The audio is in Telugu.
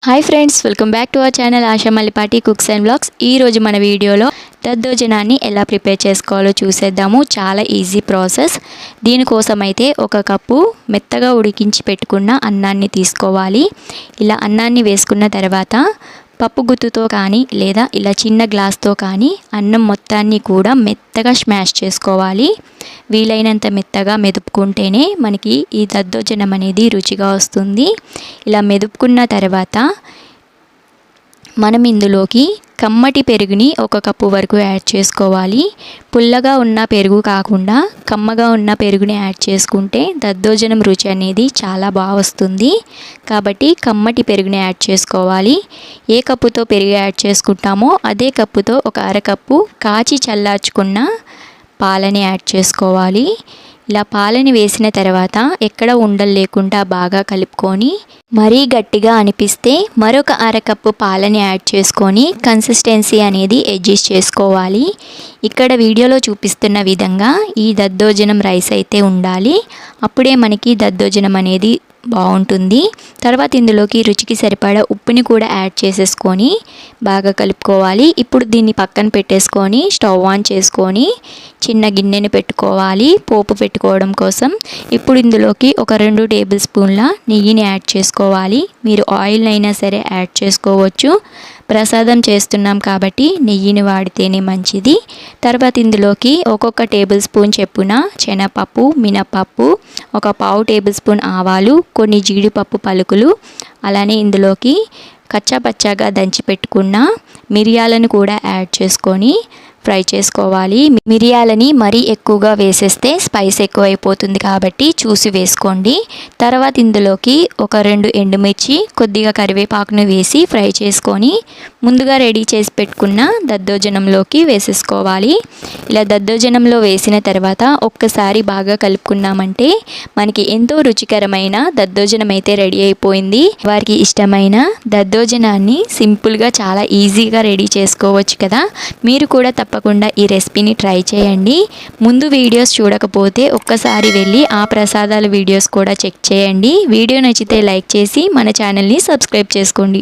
Hi friends, welcome back to our channel Asha Mallipati cooks and blogs. ఈరోజు మన వీడియోలో దద్దోజనాన్ని ఎలా ప్రిపేర్ చేసుకోవాలో చూసేద్దాము. చాలా ఈజీ ప్రాసెస్. దీనికోసం అయితే ఒక కప్పు మెత్తగా ఉడికించి పెట్టుకున్న అన్నాన్ని తీసుకోవాలి. ఇలా అన్నాన్ని వేసుకున్న తర్వాత పప్పు గుత్తుతో కానీ లేదా ఇలా చిన్న గ్లాస్తో కానీ అన్నం మొత్తాన్ని కూడా మెత్తగా స్మాష్ చేసుకోవాలి. వీలైనంత మెత్తగా మెదుపుకుంటేనే మనకి ఈ దద్దోజనం అనేది రుచిగా వస్తుంది. ఇలా మెదుపుకున్న తర్వాత మనం ఇందులోకి కమ్మటి పెరుగుని ఒక కప్పు వరకు యాడ్ చేసుకోవాలి. పుల్లగా ఉన్న పెరుగు కాకుండా కమ్మగా ఉన్న పెరుగుని యాడ్ చేసుకుంటే దద్దోజనం రుచి అనేది చాలా బాగా వస్తుంది. కాబట్టి కమ్మటి పెరుగుని యాడ్ చేసుకోవాలి. ఏ కప్పుతో పెరుగు యాడ్ చేసుకుంటామో అదే కప్పుతో ఒక అరకప్పు కాచి చల్లార్చుకున్న పాలని యాడ్ చేసుకోవాలి. ఇలా పాలని వేసిన తర్వాత ఎక్కడ ఉండలు లేకుండా బాగా కలుపుకొని మరీ గట్టిగా అనిపిస్తే మరొక అరకప్పు పాలని యాడ్ చేసుకొని కన్సిస్టెన్సీ అనేది అడ్జస్ట్ చేసుకోవాలి. ఇక్కడ వీడియోలో చూపిస్తున్న విధంగా ఈ దద్దోజనం రైస్ అయితే ఉండాలి. అప్పుడే మనకి దద్దోజనం అనేది బాగుంటుంది. తర్వాత ఇందులోకి రుచికి సరిపడా ఉప్పుని కూడా యాడ్ చేసేసుకొని బాగా కలుపుకోవాలి. ఇప్పుడు దీన్ని పక్కన పెట్టేసుకొని స్టవ్ ఆన్ చేసుకొని చిన్న గిన్నెని పెట్టుకోవాలి పోపు పెట్టుకోవడం కోసం. ఇప్పుడు ఇందులోకి ఒక 2 టేబుల్ స్పూన్ల నెయ్యిని యాడ్ చేసుకోవాలి. మీరు ఆయిల్ అయినా సరే యాడ్ చేసుకోవచ్చు. ప్రసాదం చేస్తున్నాం కాబట్టి నెయ్యిని వాడితేనే మంచిది. తర్వాత ఇందులోకి ఒక్కొక్క టేబుల్ స్పూన్ చెప్పున శనగపప్పు, మినపప్పు, ఒక పావు టేబుల్ స్పూన్ ఆవాలు, కొన్ని జీడిపప్పు పలుకులు, అలానే ఇందులోకి కచ్చాపచ్చాగా దంచి పెట్టుకున్న మిరియాలను కూడా యాడ్ చేసుకొని ఫ్రై చేసుకోవాలి. మిరియాలని మరీ ఎక్కువగా వేసేస్తే స్పైస్ ఎక్కువైపోతుంది కాబట్టి చూసి వేసుకోండి. తర్వాత ఇందులోకి ఒక 2 ఎండుమిర్చి, కొద్దిగా కరివేపాకును వేసి ఫ్రై చేసుకొని ముందుగా రెడీ చేసి పెట్టుకున్న దద్దోజనంలోకి వేసేసుకోవాలి. ఇలా దద్దోజనంలో వేసిన తర్వాత ఒక్కసారి బాగా కలుపుకున్నామంటే మనకి ఎంతో రుచికరమైన దద్దోజనం అయితే రెడీ అయిపోయింది. వారికి ఇష్టమైన దద్దోజనాన్ని సింపుల్గా చాలా ఈజీగా రెడీ చేసుకోవచ్చు కదా. మీరు కూడా తప్పకుండా ఈ రెసిపీని ట్రై చేయండి. ముందు వీడియోస్ చూడకపోతే ఒక్కసారి వెళ్ళి ఆ ప్రసాదాల వీడియోస్ కూడా చెక్ చేయండి. వీడియో నచ్చితే లైక్ చేసి మన ఛానల్ని సబ్స్క్రైబ్ చేసుకోండి.